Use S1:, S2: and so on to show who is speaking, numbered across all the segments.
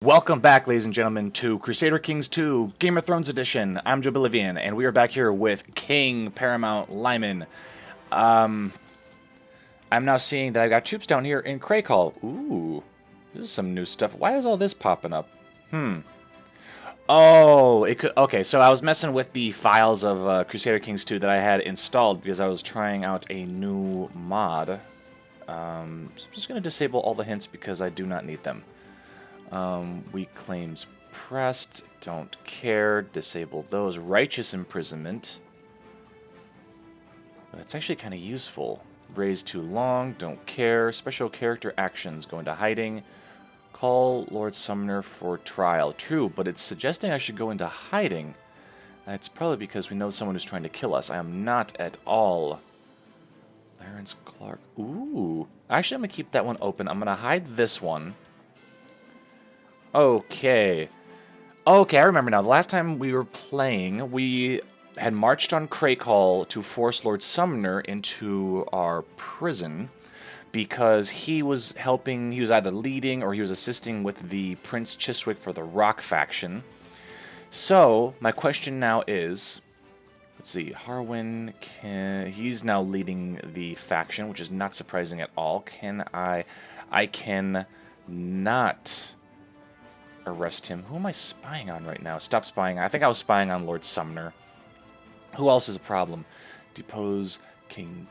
S1: Welcome back, ladies and gentlemen, to Crusader Kings 2, Game of Thrones Edition. I'm Joeblivion, and we are back here with King Paramount Lyman. I'm now seeing that I've got troops down here in Crakehall. Ooh, this is some new stuff. Why is all this popping up? Oh, it could. Okay, so I was messing with the files of Crusader Kings 2 that I had installed because I was trying out a new mod. So I'm just going to disable all the hints because I do not need them. Weak claims pressed, don't care, disable those. Righteous imprisonment. That's actually kind of useful. Raise too long, don't care. Special character actions, go into hiding. Call Lord Summoner for trial. True, but it's suggesting I should go into hiding. It's probably because we know someone who's trying to kill us. I am not at all. Clarence Clark. Ooh. Actually, I'm going to keep that one open. I'm going to hide this one. Okay. Okay, I remember now. The last time we were playing, we had marched on Crakehall to force Lord Summoner into our prison because he was helping, he was either leading or he was assisting with the Prince Chiswick for the Rock faction. So, my question now is, let's see, Harwin, he's now leading the faction, which is not surprising at all. I can not arrest him. Who am I spying on right now? Stop spying. I think I was spying on Lord Summoner. Who else is a problem? Depose King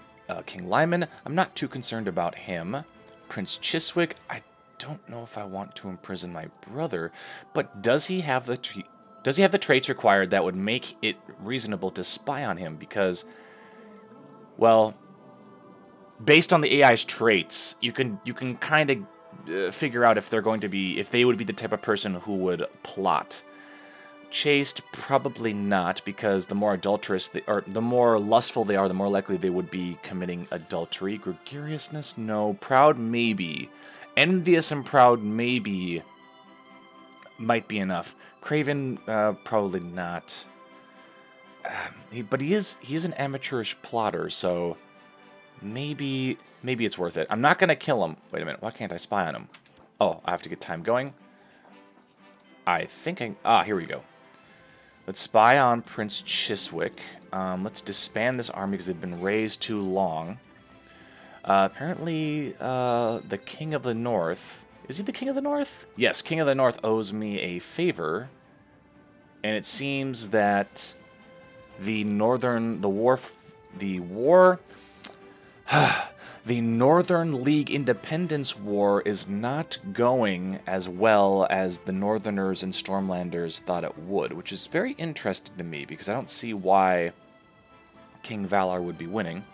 S1: Lyman. I'm not too concerned about him. Prince Chiswick. I don't know if I want to imprison my brother, but does he have the traits required that would make it reasonable to spy on him? Because, well, based on the AI's traits, you can kind of figure out if they would be the type of person who would plot. Chaste, probably not, because the more adulterous or the more lustful they are, the more likely they would be committing adultery. Gregariousness, no. Proud, maybe. Envious and proud, maybe. Might be enough. Craven, probably not. But he is an amateurish plotter, so maybe it's worth it. I'm not going to kill him. Wait a minute. Why can't I spy on him? Oh, I have to get time going. Here we go. Let's spy on Prince Chiswick. Let's disband this army because they've been raised too long. Apparently, the King of the North... Is he the King of the North? Yes, King of the North owes me a favor. And it seems that the Northern League Independence War is not going as well as the Northerners and Stormlanders thought it would, which is very interesting to me because I don't see why King Valar would be winning.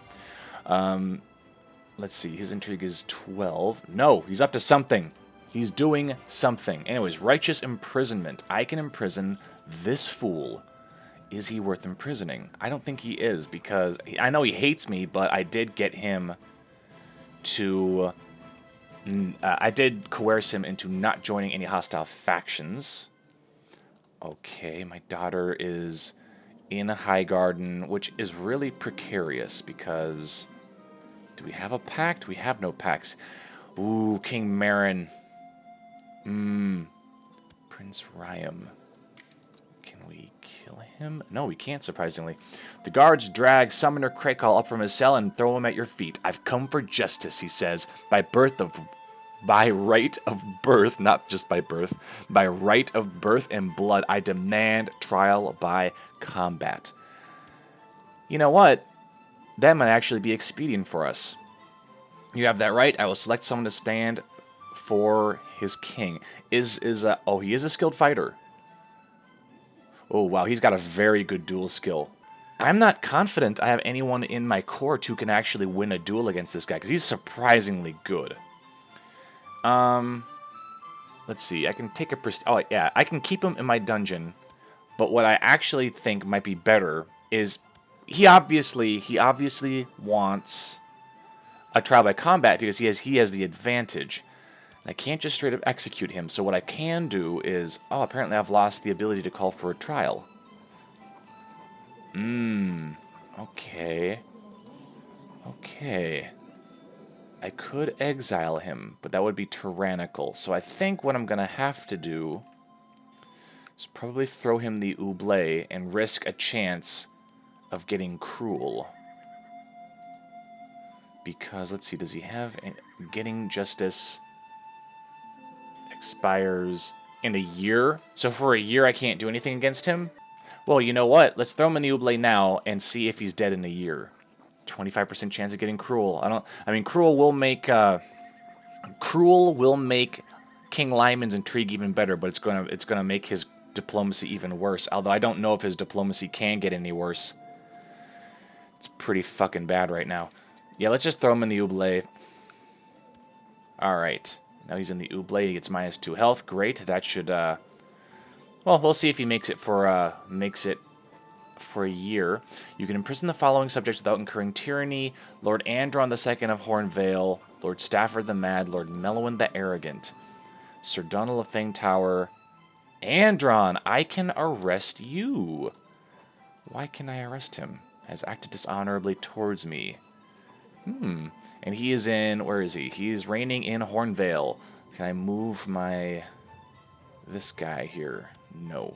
S1: Let's see, his intrigue is 12. No, he's up to something. He's doing something. Anyways, righteous imprisonment. I can imprison this fool. Is he worth imprisoning? I don't think he is, because I know he hates me, but I did get him to... I did coerce him into not joining any hostile factions. Okay, my daughter is in Highgarden, which is really precarious, because... Do we have a pact? We have no pacts. Ooh, King Marin. Prince Ryam. Can we kill him? No, we can't, surprisingly. The guards drag Summoner Crakehall up from his cell and throw him at your feet. I've come for justice, he says. By right of birth, not just by birth, by right of birth and blood, I demand trial by combat. You know what? That might actually be expedient for us. You have that right. I will select someone to stand for his king. He is a skilled fighter. Oh, wow, he's got a very good duel skill. I'm not confident I have anyone in my court who can actually win a duel against this guy, because he's surprisingly good. Let's see, I can take a... Oh, yeah, I can keep him in my dungeon, but what I actually think might be better is... He obviously wants a trial by combat, because he has the advantage. I can't just straight up execute him, so what I can do is... Oh, apparently I've lost the ability to call for a trial. Okay. Okay. I could exile him, but that would be tyrannical. So I think what I'm going to have to do is probably throw him the oubliette and risk a chance of getting cruel. Because, let's see, does he have... Getting justice expires in a year? So for a year I can't do anything against him? Well, you know what? Let's throw him in the oubliette now and see if he's dead in a year. 25% chance of getting cruel. I mean, cruel will make King Lyman's intrigue even better, but it's gonna make his diplomacy even worse. Although I don't know if his diplomacy can get any worse. It's pretty fucking bad right now. Yeah, let's just throw him in the oubliette. Alright. Now he's in the oubliette. He gets -2 health. Great. That should, well, we'll see if he makes it for a year. You can imprison the following subjects without incurring tyranny. Lord Andron II of Hornvale, Lord Stafford the Mad, Lord Melwyn the Arrogant, Sir Donald of Fang Tower. Andron, I can arrest you. Why can I arrest him? Has acted dishonorably towards me. And he is in... Where is he? He is reigning in Hornvale. Can I move my... This guy here? No.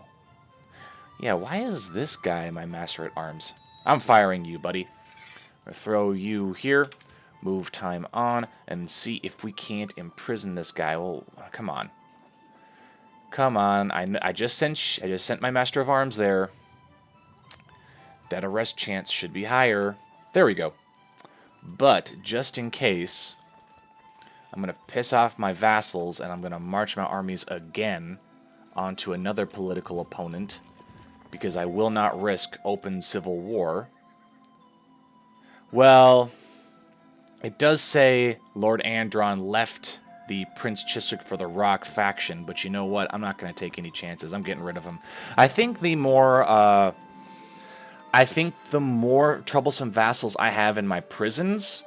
S1: Yeah, why is this guy my Master at Arms? I'm firing you, buddy. I'm going to throw you here. Move time on. And see if we can't imprison this guy. Well, come on. Come on. I just sent my Master of Arms there. That arrest chance should be higher. There we go. But, just in case, I'm going to piss off my vassals, and I'm going to march my armies again onto another political opponent, because I will not risk open civil war. Well, it does say Lord Andron left the Prince Chiswick for the Rock faction, but you know what? I'm not going to take any chances. I'm getting rid of him. I think the more troublesome vassals I have in my prisons,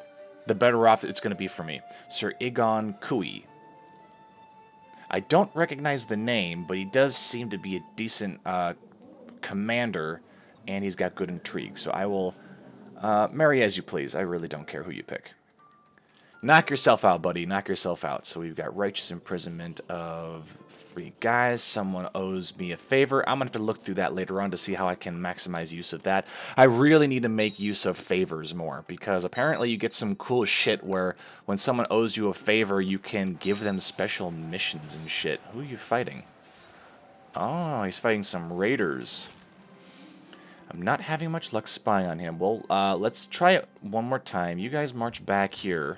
S1: the better off it's going to be for me. Sir CKii. I don't recognize the name, but he does seem to be a decent commander, and he's got good intrigue. So I will marry as you please. I really don't care who you pick. Knock yourself out, buddy. Knock yourself out. So we've got righteous imprisonment of 3 guys. Someone owes me a favor. I'm going to have to look through that later on to see how I can maximize use of that. I really need to make use of favors more, because apparently you get some cool shit where when someone owes you a favor, you can give them special missions and shit. Who are you fighting? Oh, he's fighting some raiders. I'm not having much luck spying on him. Well, let's try it one more time. You guys march back here.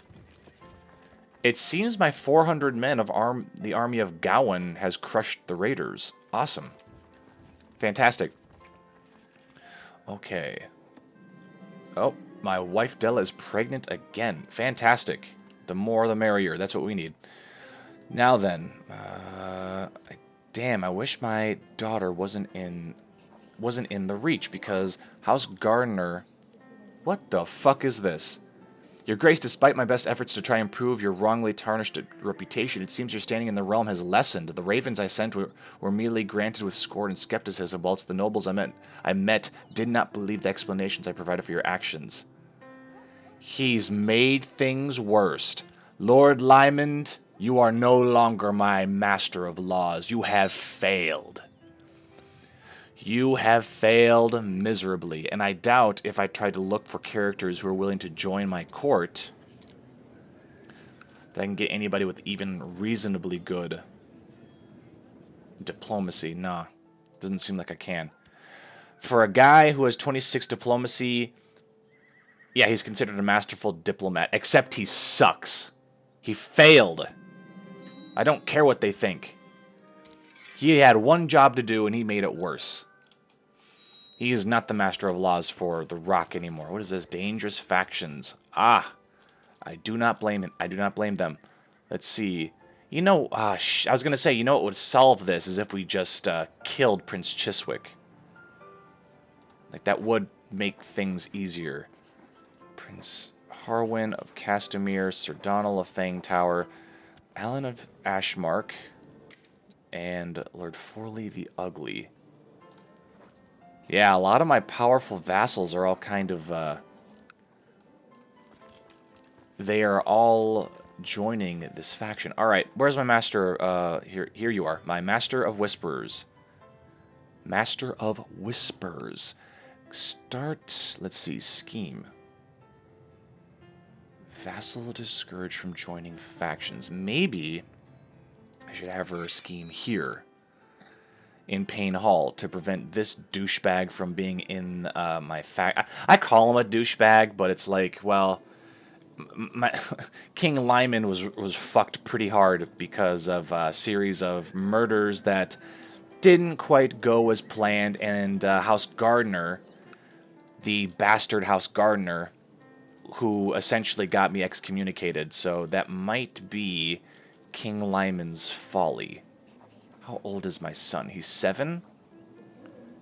S1: It seems my 400 men of the army of Gawain has crushed the raiders. Awesome. Fantastic. Okay. Oh, my wife Della is pregnant again. Fantastic. The more the merrier. That's what we need. Now then. Damn, I wish my daughter wasn't in the Reach, because House Gardner... What the fuck is this? Your Grace, despite my best efforts to try and improve your wrongly tarnished reputation, it seems your standing in the realm has lessened. The ravens I sent were merely granted with scorn and skepticism, whilst the nobles I met did not believe the explanations I provided for your actions. He's made things worse. Lord Lyman, you are no longer my master of laws. You have failed. You have failed miserably, and I doubt if I tried to look for characters who are willing to join my court that I can get anybody with even reasonably good diplomacy. Nah, doesn't seem like I can. For a guy who has 26 diplomacy, yeah, he's considered a masterful diplomat, except he sucks. He failed. I don't care what they think. He had one job to do, and he made it worse. He is not the Master of Laws for the Rock anymore. What is this? Dangerous factions. Ah, I do not blame him. I do not blame them. Let's see. You know, I was going to say, you know what would solve this is if we just killed Prince Chiswick. Like, that would make things easier. Prince Harwin of Castamere, Sir Donald of Fang Tower, Alan of Ashmark, and Lord Forley the Ugly. Yeah, a lot of my powerful vassals are all kind of they are all joining this faction. All right, where's my master? Here you are, my master of whispers. Master of whispers. Start. Let's see. Scheme. Vassal discouraged from joining factions. Maybe I should have her scheme here in Pain Hall to prevent this douchebag from being in my I call him a douchebag, but it's like, well, King Lyman was fucked pretty hard because of a series of murders that didn't quite go as planned, and House Gardner, the bastard House Gardner, who essentially got me excommunicated, so that might be King Lyman's folly. How old is my son? He's 7?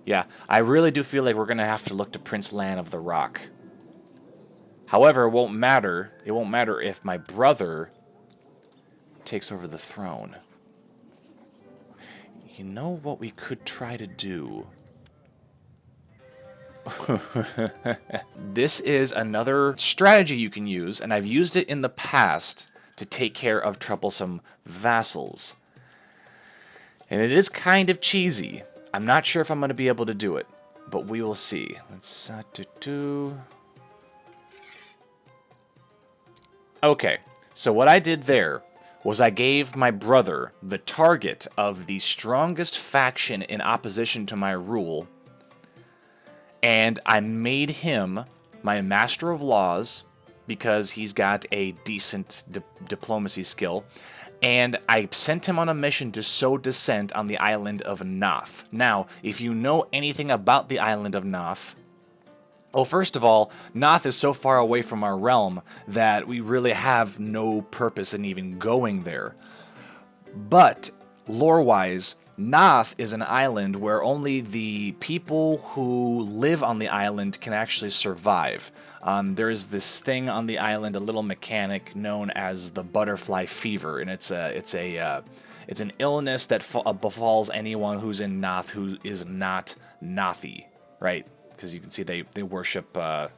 S1: Yeah, I really do feel like we're going to have to look to Prince Lan of the Rock. However, it won't matter. It won't matter if my brother takes over the throne. You know what we could try to do? This is another strategy you can use, and I've used it in the past to take care of troublesome vassals. And it is kind of cheesy. I'm not sure if I'm going to be able to do it, but we will see. Let's Okay, so what I did there was I gave my brother the target of the strongest faction in opposition to my rule, and I made him my Master of Laws because he's got a decent diplomacy skill, and I sent him on a mission to sow dissent on the island of Noth. Now, if you know anything about the island of Noth, well, first of all, Noth is so far away from our realm that we really have no purpose in even going there. But, lore-wise, Noth is an island where only the people who live on the island can actually survive. There is this thing on the island, a little mechanic known as the butterfly fever, and it's an illness that befalls anyone who's in Noth who is not Nothi, right? Because you can see they worship the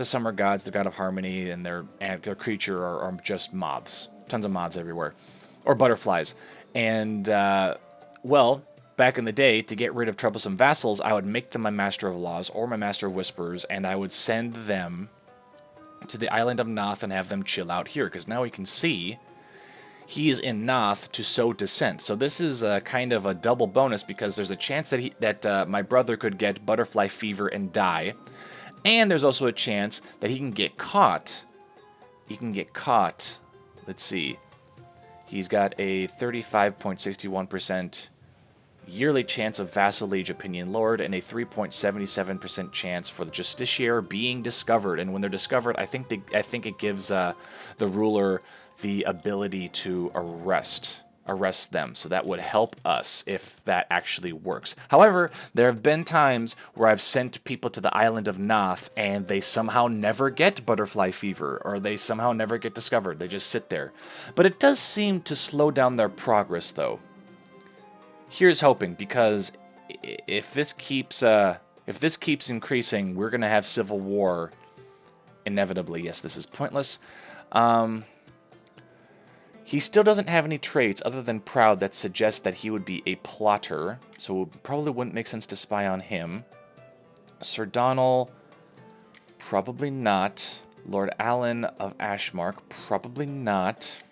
S1: summer gods, the god of harmony, and their creature are just moths. Tons of moths everywhere, or butterflies. And well, back in the day, to get rid of troublesome vassals, I would make them my Master of Laws or my Master of Whispers, and I would send them to the island of Noth and have them chill out here. Because now we can see he is in Noth to sow dissent. So this is kind of a double bonus because there's a chance that my brother could get butterfly fever and die, and there's also a chance that he can get caught. Let's see. He's got a 35.61% yearly chance of vassalage opinion lord and a 3.77% chance for the justiciar being discovered. And when they're discovered, I think it gives the ruler the ability to arrest them. So that would help us if that actually works. However, there have been times where I've sent people to the island of Noth and they somehow never get butterfly fever, or they somehow never get discovered. They just sit there. But it does seem to slow down their progress, though. Here's hoping, because if this keeps increasing, we're gonna have civil war inevitably. Yes, this is pointless. He still doesn't have any traits other than proud that suggest that he would be a plotter, so it probably wouldn't make sense to spy on him. Sir Donald, probably not. Lord Allen of Ashmark, probably not.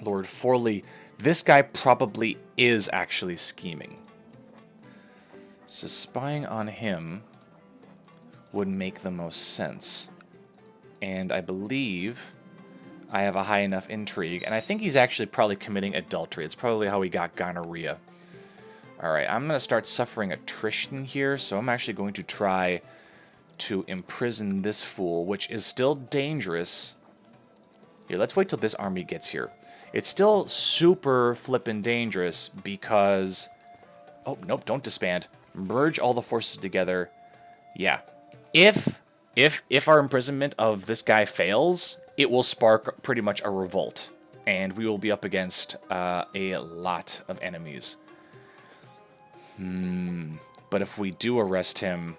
S1: Lord Forley, this guy probably is actually scheming. So spying on him would make the most sense. And I believe I have a high enough intrigue, and I think he's actually probably committing adultery. It's probably how he got gonorrhea. Alright, I'm going to start suffering attrition here, so I'm actually going to try to imprison this fool, which is still dangerous. Here, let's wait till this army gets here. It's still super flippin' dangerous because... Oh, nope, don't disband. Merge all the forces together. Yeah. If our imprisonment of this guy fails, it will spark pretty much a revolt, and we will be up against a lot of enemies. But if we do arrest him,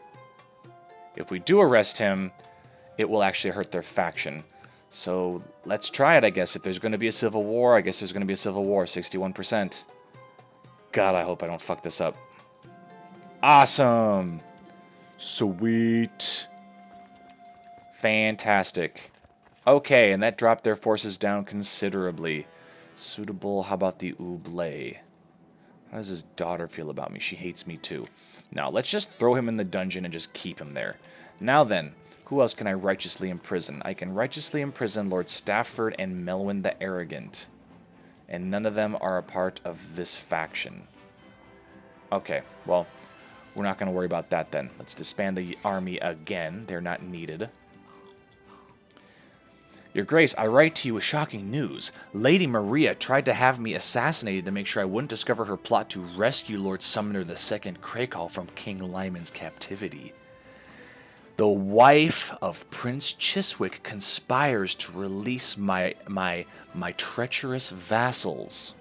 S1: it will actually hurt their faction. So let's try it, I guess. If there's going to be a civil war, I guess there's going to be a civil war. 61%. God, I hope I don't fuck this up. Awesome! Sweet. Fantastic. Okay, and that dropped their forces down considerably. Suitable. How about the Oubliette? How does his daughter feel about me? She hates me too. Now, let's just throw him in the dungeon and just keep him there. Now then, who else can I righteously imprison? I can righteously imprison Lord Stafford and Melwyn the Arrogant. And none of them are a part of this faction. Okay, well, we're not going to worry about that then. Let's disband the army again. They're not needed. Your Grace, I write to you with shocking news. Lady Maria tried to have me assassinated to make sure I wouldn't discover her plot to rescue Lord Summoner II Krakal from King Lyman's captivity. The wife of Prince Chiswick conspires to release my treacherous vassals.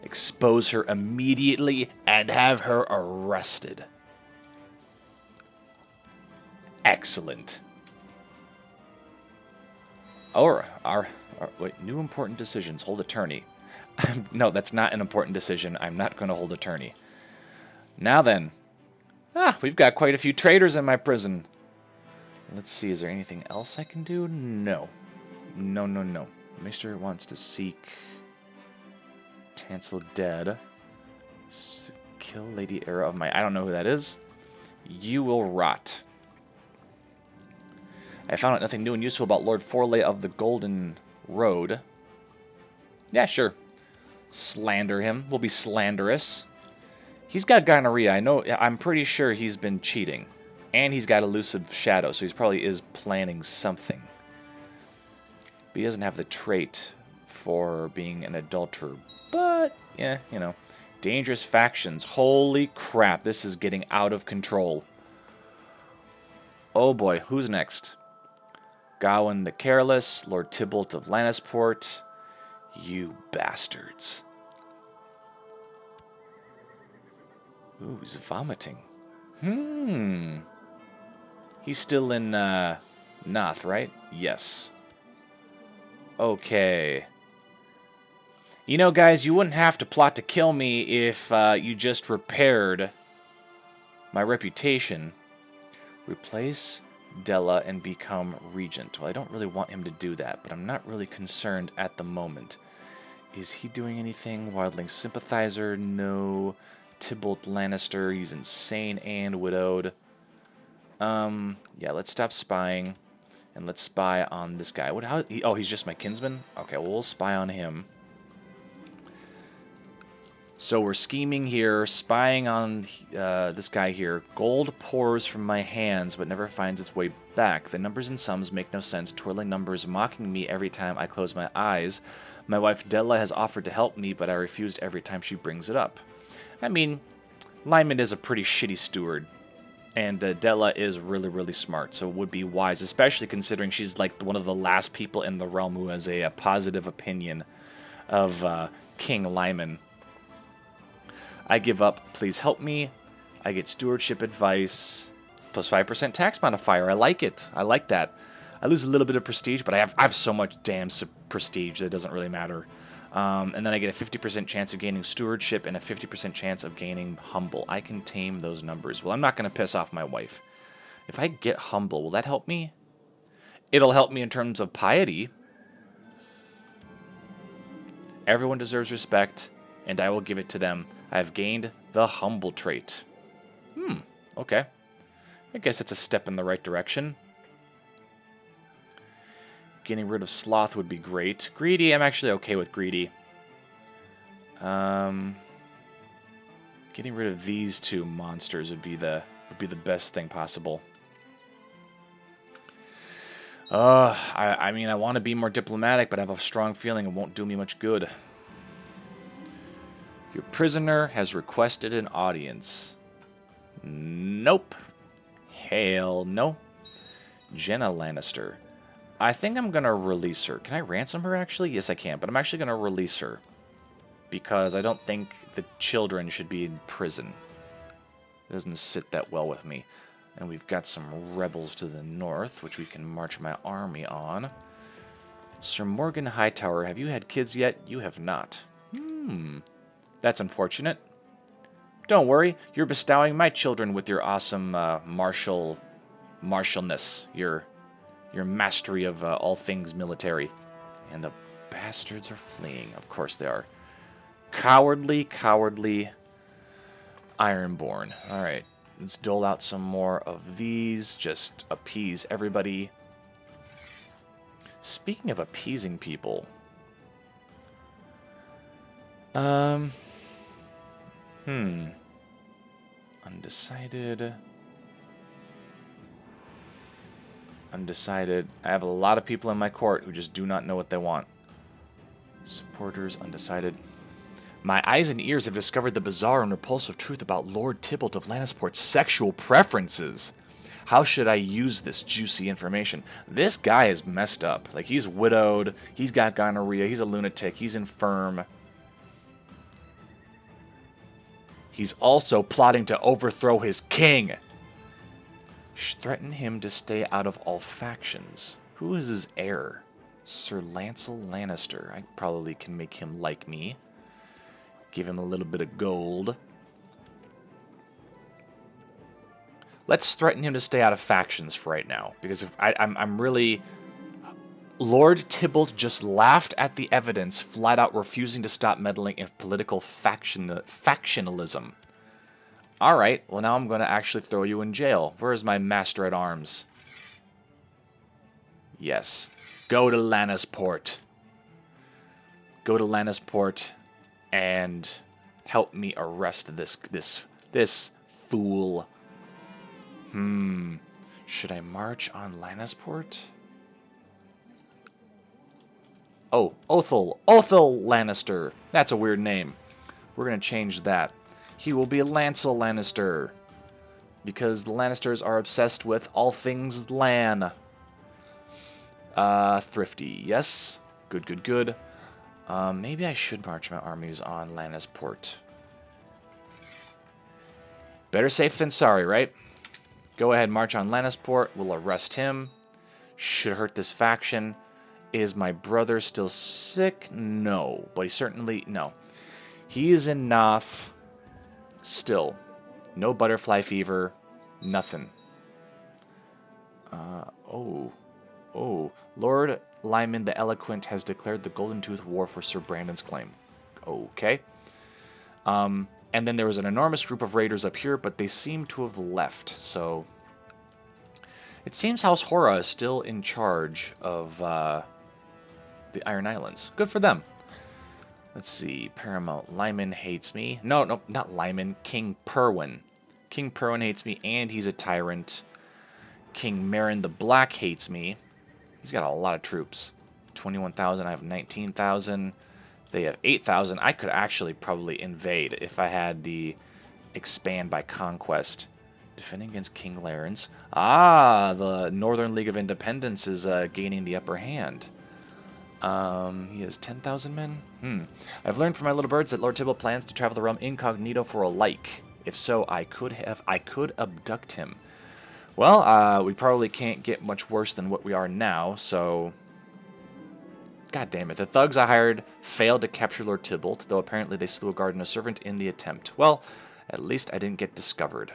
S1: Expose her immediately and have her arrested. Excellent. Wait, new important decisions. Hold attorney. No, that's not an important decision. I'm not going to hold attorney. Now then. We've got quite a few traitors in my prison. Let's see, is there anything else I can do? No. No. Maester wants to seek Tansel dead. Kill Lady Era of my... I don't know who that is. You will rot. I found out nothing new and useful about Lord Forlay of the Golden Road. Yeah, sure. Slander him. We'll be slanderous. He's got gonorrhea. I'm pretty sure he's been cheating. And he's got elusive shadow, so he probably is planning something. But he doesn't have the trait for being an adulterer. But, yeah, you know. Dangerous factions. Holy crap, this is getting out of control. Oh boy, who's next? Gawain the Careless, Lord Tybalt of Lannisport. You bastards. Ooh, he's vomiting. He's still in, Noth, right? Yes. Okay. You know, guys, you wouldn't have to plot to kill me if, you just repaired my reputation. Replace Della and become regent. Well, I don't really want him to do that, but I'm not really concerned at the moment. Is he doing anything? Wildling sympathizer? No. Tybalt Lannister, he's insane and widowed. Yeah, let's stop spying. And let's spy on this guy. Oh, he's just my kinsman? Okay, well, we'll spy on him. So we're scheming here, spying on this guy here. Gold pours from my hands, but never finds its way back. The numbers and sums make no sense. Twirling numbers mocking me every time I close my eyes. My wife Della has offered to help me, but I refused every time she brings it up. I mean, Lyman is a pretty shitty steward, and Della is really, really smart, so it would be wise, especially considering she's like one of the last people in the realm who has a positive opinion of King Lyman. I give up. Please help me. I get stewardship advice. Plus 5% tax modifier. I like it. I like that. I lose a little bit of prestige, but I have so much damn prestige that it doesn't really matter. And then I get a 50% chance of gaining stewardship and a 50% chance of gaining humble. I can tame those numbers. Well, I'm not going to piss off my wife. If I get humble, will that help me? It'll help me in terms of piety. Everyone deserves respect, and I will give it to them. I have gained the humble trait. Okay. I guess it's a step in the right direction. Getting rid of sloth would be great. Greedy, I'm actually okay with greedy. Getting rid of these two monsters would be the best thing possible. I mean, I want to be more diplomatic, but I have a strong feeling it won't do me much good. Your prisoner has requested an audience. Nope. Hell no. Jenna Lannister. I think I'm going to release her. Can I ransom her, actually? Yes, I can, but I'm actually going to release her. Because I don't think the children should be in prison. It doesn't sit that well with me. And we've got some rebels to the north, which we can march my army on. Sir Morgan Hightower, have you had kids yet? You have not. That's unfortunate. Don't worry, you're bestowing my children with your awesome martialness, your mastery of all things military. And the bastards are fleeing. Of course they are. Cowardly, cowardly Ironborn. Alright, let's dole out some more of these. Just appease everybody. Speaking of appeasing people... Undecided. Undecided. I have a lot of people in my court who just do not know what they want. Supporters, undecided. My eyes and ears have discovered the bizarre and repulsive truth about Lord Tybalt of Lannisport's sexual preferences. How should I use this juicy information? This guy is messed up. Like, he's widowed, he's got gonorrhea, he's a lunatic, he's infirm. He's also plotting to overthrow his king. Threaten him to stay out of all factions. Who is his heir? Sir Lancel Lannister. I probably can make him like me. Give him a little bit of gold. Let's threaten him to stay out of factions for right now. Because if I'm really... Lord Tybalt just laughed at the evidence, flat out refusing to stop meddling in political factionalism. Alright, well now I'm going to actually throw you in jail. Where is my master-at-arms? Yes. Go to Lannisport. Go to Lannisport and help me arrest this fool. Should I march on Lannisport? Oh, Othel Lannister. That's a weird name. We're going to change that. He will be Lancel Lannister. Because the Lannisters are obsessed with all things Lan. Thrifty. Yes. Good, good, good. Maybe I should march my armies on Lannisport. Better safe than sorry, right? Go ahead, march on Lannisport. We'll arrest him. Should hurt this faction. Is my brother still sick? No. But he certainly... No. He is in Noth. Still. No butterfly fever. Nothing. Oh. Lord Lyman the Eloquent has declared the Golden Tooth War for Sir Brandon's claim. Okay. And then there was an enormous group of raiders up here, but they seem to have left, so... It seems House Hora is still in charge of the Iron Islands. Good for them. Let's see. Paramount Lyman hates me. No, not Lyman. King Perwyn. King Perwyn hates me, and he's a tyrant. King Meryn the Black hates me. He's got a lot of troops. 21,000. I have 19,000. They have 8,000. I could actually probably invade if I had the expand by conquest. Defending against King Larens. Ah, the Northern League of Independence is gaining the upper hand. He has 10,000 men? I've learned from my little birds that Lord Tybalt plans to travel the realm incognito for a like. If so, I could abduct him. Well, we probably can't get much worse than what we are now, so... God damn it. The thugs I hired failed to capture Lord Tybalt, though apparently they slew a guard and a servant in the attempt. Well, at least I didn't get discovered.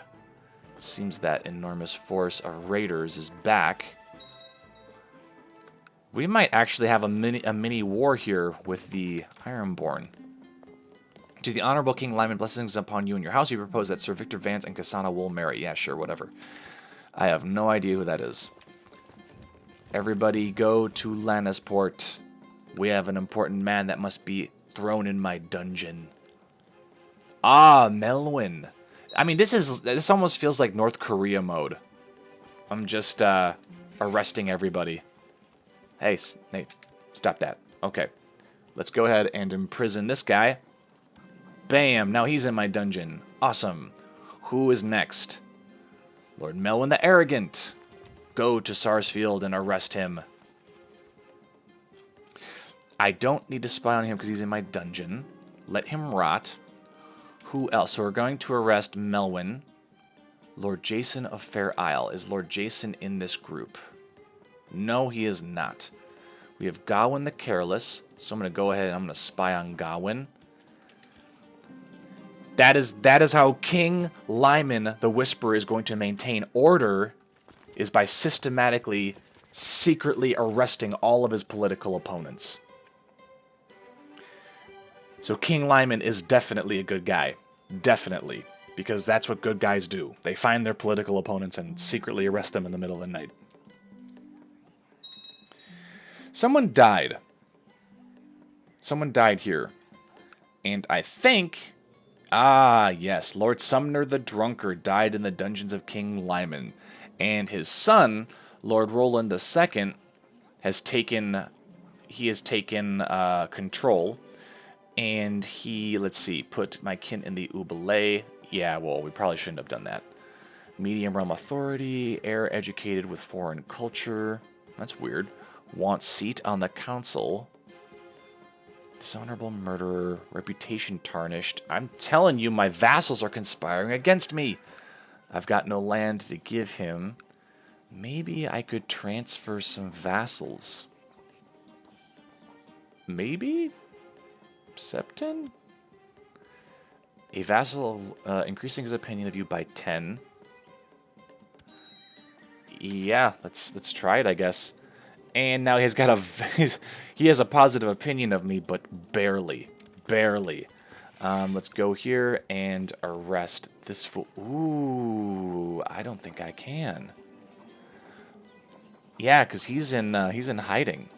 S1: It seems that enormous force of raiders is back. We might actually have a mini war here with the Ironborn. To the Honorable King Lyman, blessings upon you and your house. We propose that Sir Victor Vance and Cassana will marry. Yeah, sure, whatever. I have no idea who that is. Everybody go to Lannisport. We have an important man that must be thrown in my dungeon. Ah, Melwyn. I mean, this almost feels like North Korea mode. I'm just arresting everybody. Hey, stop that. Okay. Let's go ahead and imprison this guy. Bam! Now he's in my dungeon. Awesome. Who is next? Lord Melwyn the Arrogant. Go to Sarsfield and arrest him. I don't need to spy on him because he's in my dungeon. Let him rot. Who else? So we're going to arrest Melwyn. Lord Jason of Fair Isle. Is Lord Jason in this group? No, he is not. We have Gawain the Careless, so I'm going to go ahead and I'm going to spy on Gawain. That is how King Lyman the Whisperer is going to maintain order, is by systematically, secretly arresting all of his political opponents. So King Lyman is definitely a good guy. Definitely. Because that's what good guys do. They find their political opponents and secretly arrest them in the middle of the night. Someone died. Someone died here. And I think... Ah, yes. Lord Sumner the Drunkard died in the dungeons of King Lyman. And his son, Lord Roland II, has taken... He has taken control. And he, let's see, put my kin in the oubliette. Yeah, well, we probably shouldn't have done that. Medium realm authority, heir educated with foreign culture. That's weird. Wants seat on the council. Dishonorable murderer, reputation tarnished. I'm telling you, my vassals are conspiring against me. I've got no land to give him. Maybe I could transfer some vassals. Maybe? Septon? A vassal increasing his opinion of you by 10. Yeah, let's try it, I guess. And now he's got he has a positive opinion of me, but barely. Let's go here and arrest this fool. Ooh, I don't think I can. Yeah, because he's in hiding.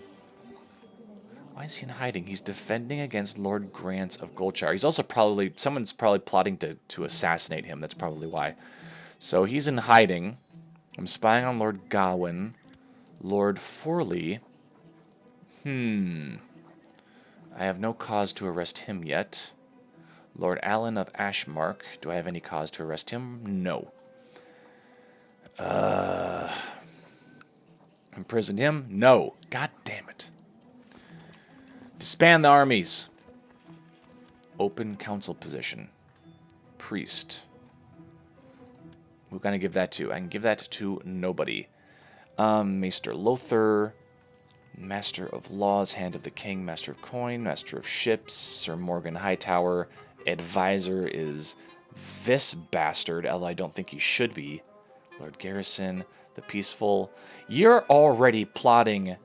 S1: Why is he in hiding? He's defending against Lord Grant of Goldshire. He's also probably... Someone's probably plotting to assassinate him. That's probably why. So he's in hiding. I'm spying on Lord Gawain. Lord Forley. I have no cause to arrest him yet. Lord Allen of Ashmark. Do I have any cause to arrest him? No. Imprison him? No. God damn it. Disband the armies. Open council position. Priest. Who can I give that to? I can give that to nobody. Maester Lothar. Master of Laws, Hand of the King, Master of Coin, Master of Ships, Sir Morgan Hightower. Advisor is this bastard, although I don't think he should be. Lord Garrison, the Peaceful. You're already plotting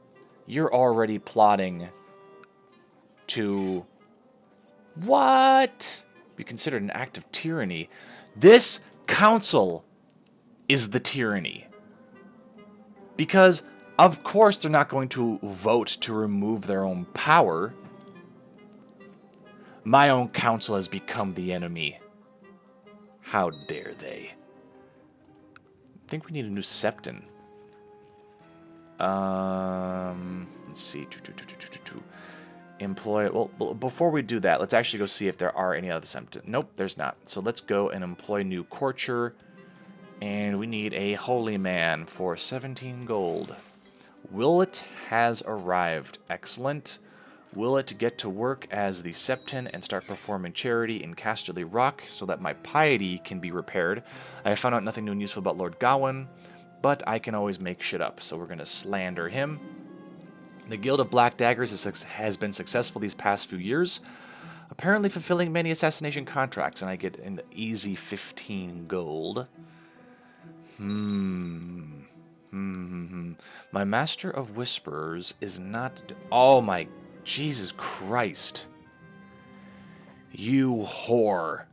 S1: to... What? Be considered an act of tyranny. This council is the tyranny. Because, of course, they're not going to vote to remove their own power. My own council has become the enemy. How dare they? I think we need a new Septon. Let's see. Employ... Well, before we do that, let's actually go see if there are any other Septon. Nope, there's not. So let's go and employ new courtier. And we need a holy man for 17 gold. Willet has arrived. Excellent. Willet get to work as the Septon and start performing charity in Casterly Rock so that my piety can be repaired. I have found out nothing new and useful about Lord Gawain, but I can always make shit up, so we're going to slander him. The Guild of Black Daggers has been successful these past few years, apparently fulfilling many assassination contracts, and I get an easy 15 gold. My Master of Whisperers is not... Oh my... Jesus Christ. You whore.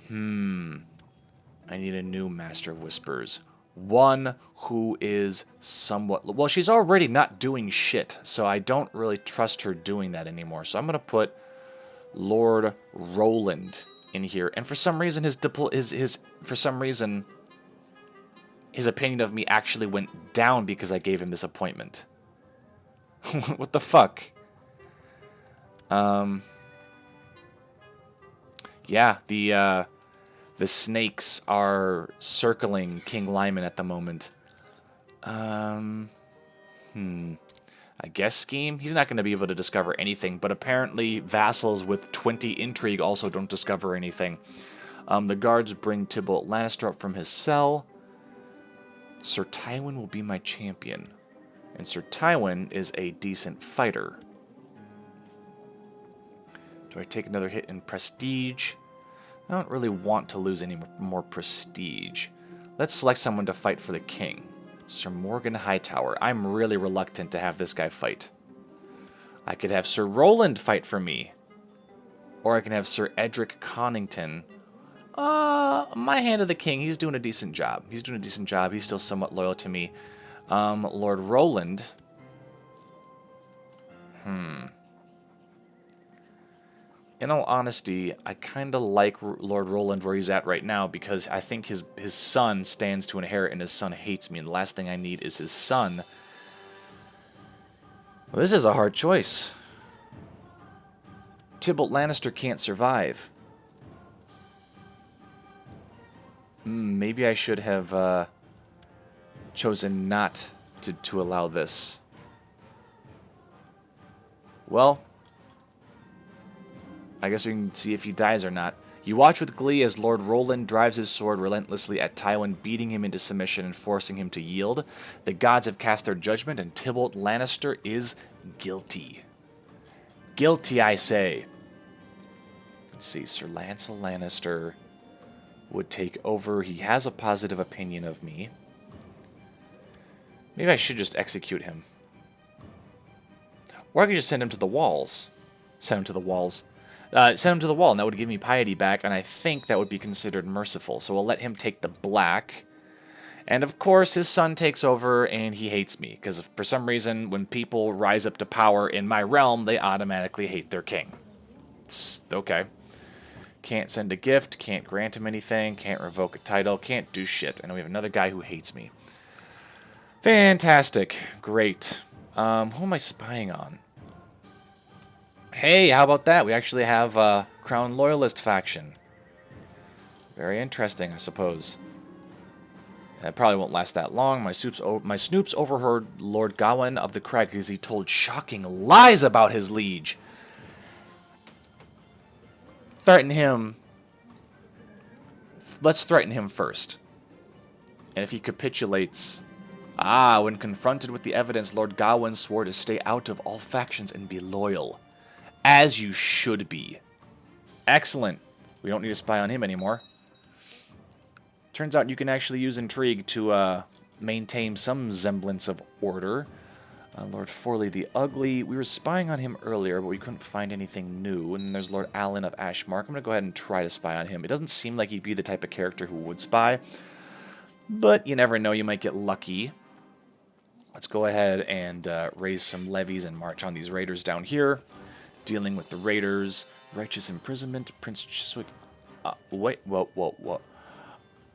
S1: I need a new Master of Whispers. One who is somewhat... Well, she's already not doing shit, so I don't really trust her doing that anymore. So I'm going to put Lord Roland in here. And for some reason, his opinion of me actually went down because I gave him this appointment. What the fuck? Yeah, the snakes are circling King Lyman at the moment. I guess scheme? He's not going to be able to discover anything, but apparently vassals with 20 intrigue also don't discover anything. The guards bring Tybalt Lannister up from his cell. Sir Tywin will be my champion. And Sir Tywin is a decent fighter. Do I take another hit in prestige? I don't really want to lose any more prestige. Let's select someone to fight for the king. Sir Morgan Hightower. I'm really reluctant to have this guy fight. I could have Sir Roland fight for me. Or I can have Sir Edric Connington. My hand of the king, he's doing a decent job. He's doing a decent job. He's still somewhat loyal to me. Lord Roland. In all honesty, I kind of like Lord Roland where he's at right now because I think his son stands to inherit and his son hates me. And the last thing I need is his son. Well, this is a hard choice. Tybalt Lannister can't survive. Maybe I should have chosen not to allow this. Well, I guess we can see if he dies or not. You watch with glee as Lord Roland drives his sword relentlessly at Tywin, beating him into submission and forcing him to yield. The gods have cast their judgment, and Tybalt Lannister is guilty. Guilty, I say. Let's see, Sir Lancel Lannister would take over. He has a positive opinion of me. Maybe I should just execute him. Or I could just send him to the walls. Send him to the walls. Send him to the wall, and that would give me piety back, and I think that would be considered merciful. So we'll let him take the black. And of course, his son takes over, and he hates me. Because for some reason, when people rise up to power in my realm, they automatically hate their king. It's okay. Can't send a gift, can't grant him anything, can't revoke a title, can't do shit. And we have another guy who hates me. Fantastic. Great. Who am I spying on? Hey, how about that? We actually have a Crown Loyalist faction. Very interesting, I suppose. That probably won't last that long. My snoops overheard Lord Gawain of the Crag because he told shocking lies about his liege. Threaten him. Let's threaten him first. And if he capitulates... when confronted with the evidence, Lord Gawain swore to stay out of all factions and be loyal. As you should be. Excellent. We don't need to spy on him anymore. Turns out you can actually use intrigue to maintain some semblance of order. Lord Forley the Ugly. We were spying on him earlier, but we couldn't find anything new. And there's Lord Allen of Ashmark. I'm going to go ahead and try to spy on him. It doesn't seem like he'd be the type of character who would spy. But you never know. You might get lucky. Let's go ahead and raise some levies and march on these raiders down here. Dealing with the raiders. Righteous imprisonment. Prince Chiswick. Wait. Whoa.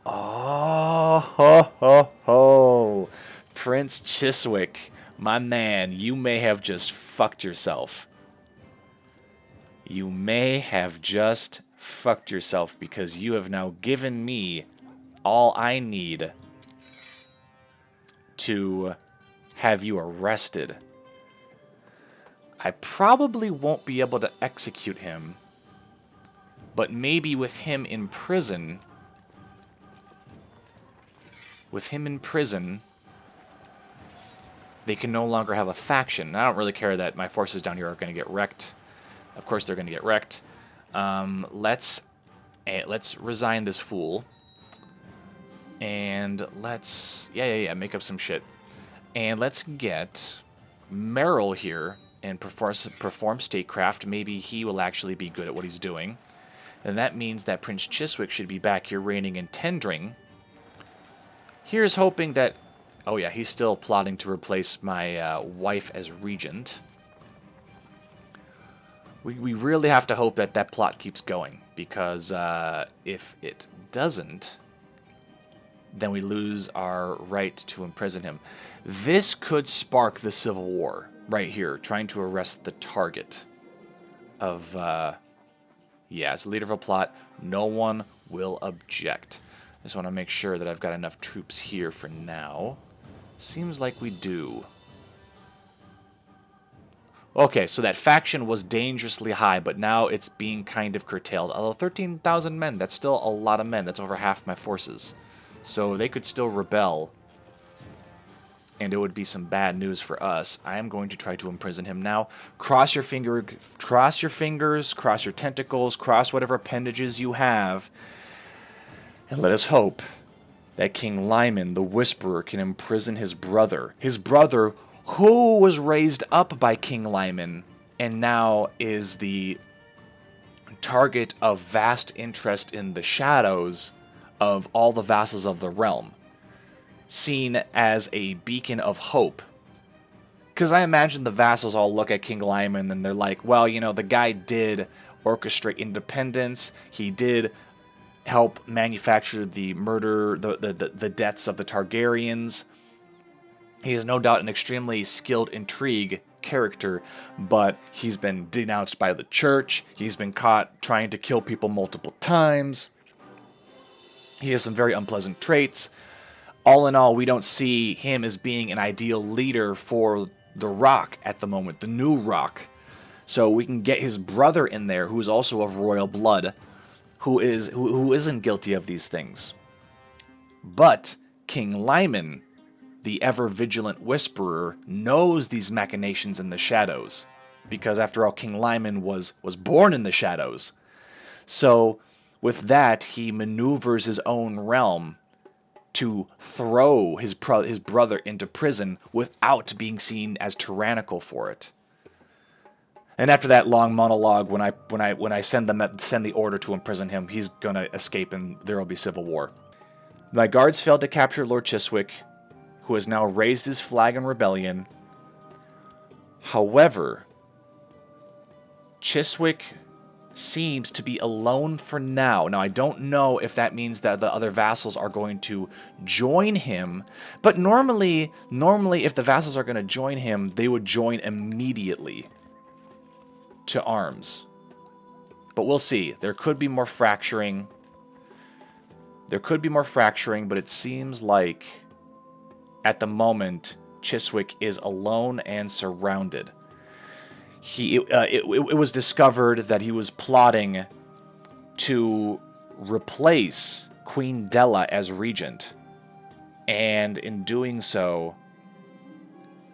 S1: Oh, ho, ho, ho. Prince Chiswick. My man, you may have just fucked yourself. You may have just fucked yourself because you have now given me all I need to have you arrested. I probably won't be able to execute him, but maybe with him in prison, they can no longer have a faction. I don't really care that my forces down here are going to get wrecked. Of course they're going to get wrecked. Let's resign this fool. And let's... Yeah, make up some shit. And let's get Merrill here and perform statecraft. Maybe he will actually be good at what he's doing. And that means that Prince Chiswick should be back here reigning and tendering. Here's hoping that... Oh yeah, he's still plotting to replace my wife as regent. We really have to hope that that plot keeps going. Because if it doesn't, then we lose our right to imprison him. This could spark the Civil War right here, trying to arrest the target of... yeah, as leader of a plot, no one will object. I just want to make sure that I've got enough troops here for now. Seems like we do. Okay, so that faction was dangerously high, but now it's being kind of curtailed. Although 13,000 men, that's still a lot of men. That's over half my forces. So they could still rebel, and it would be some bad news for us. I am going to try to imprison him now. Cross your fingers, cross your tentacles, cross whatever appendages you have, and let us hope that King Lyman, the Whisperer, can imprison his brother. His brother, who was raised up by King Lyman, and now is the target of vast interest in the shadows of all the vassals of the realm, seen as a beacon of hope. Because I imagine the vassals all look at King Lyman and they're like, well, you know, the guy did orchestrate independence, he did help manufacture the murder, the deaths of the Targaryens. He is no doubt an extremely skilled intrigue character, but he's been denounced by the church. He's been caught trying to kill people multiple times. He has some very unpleasant traits. All in all, we don't see him as being an ideal leader for the Rock at the moment, the new Rock. So we can get his brother in there, who is also of royal blood, who isn't guilty of these things. But King Lyman, the ever-vigilant Whisperer, knows these machinations in the shadows, because after all, King Lyman was born in the shadows. So with that, he maneuvers his own realm to throw his brother into prison without being seen as tyrannical for it. And after that long monologue, when I send the order to imprison him, he's gonna escape and there will be civil war. My guards failed to capture Lord Chiswick, who has now raised his flag in rebellion. However, Chiswick seems to be alone for now. Now, I don't know if that means that the other vassals are going to join him, but normally if the vassals are going to join him, they would join immediately to arms. But we'll see. There could be more fracturing. But it seems like at the moment, Chiswick is alone and surrounded. It was discovered that he was plotting to replace Queen Della as regent. And in doing so,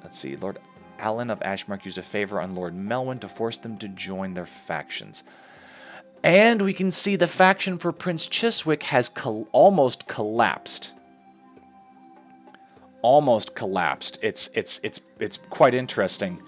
S1: let's see, Lord Alan of Ashmark used a favor on Lord Melwyn to force them to join their factions. And we can see the faction for Prince Chiswick has almost collapsed. Almost collapsed. It's quite interesting.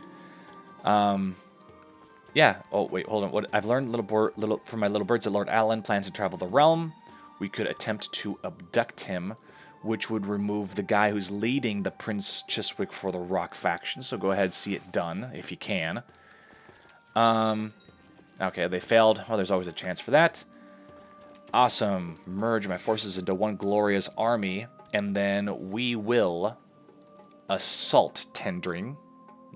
S1: Yeah. Oh wait, hold on. What I've learned little from my little birds that Lord Alan plans to travel the realm. We could attempt to abduct him, which would remove the guy who's leading the Prince Chiswick for the Rock faction. So go ahead and see it done if you can. Okay, they failed. Well, there's always a chance for that. Awesome. Merge my forces into one glorious army, and then we will assault Tendring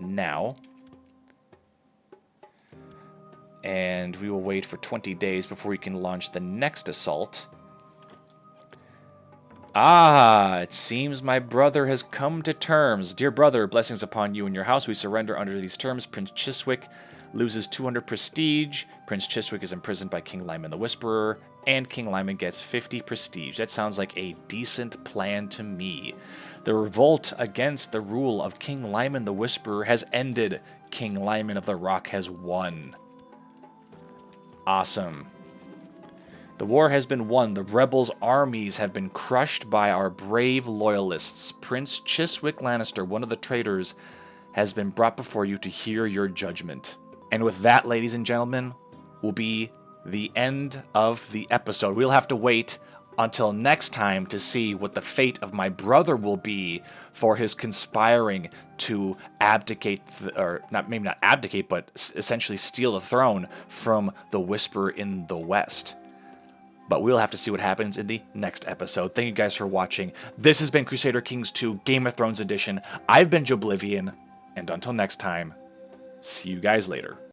S1: now. And we will wait for 20 days before we can launch the next assault. Ah, it seems my brother has come to terms. Dear brother, blessings upon you and your house. We surrender under these terms. Prince Chiswick loses 200 prestige. Prince Chiswick is imprisoned by King Lyman the Whisperer. And King Lyman gets 50 prestige. That sounds like a decent plan to me. The revolt against the rule of King Lyman the Whisperer has ended. King Lyman of the Rock has won. Awesome. The war has been won. The rebels' armies have been crushed by our brave loyalists. Prince Chiswick Lannister, one of the traitors, has been brought before you to hear your judgment. And with that, ladies and gentlemen, will be the end of the episode. We'll have to wait until next time to see what the fate of my brother will be for his conspiring to abdicate, maybe not abdicate, but essentially steal the throne from the Whisperer in the West. But we'll have to see what happens in the next episode. Thank you guys for watching. This has been Crusader Kings 2 Game of Thrones Edition. I've been Joeblivion, and until next time, see you guys later.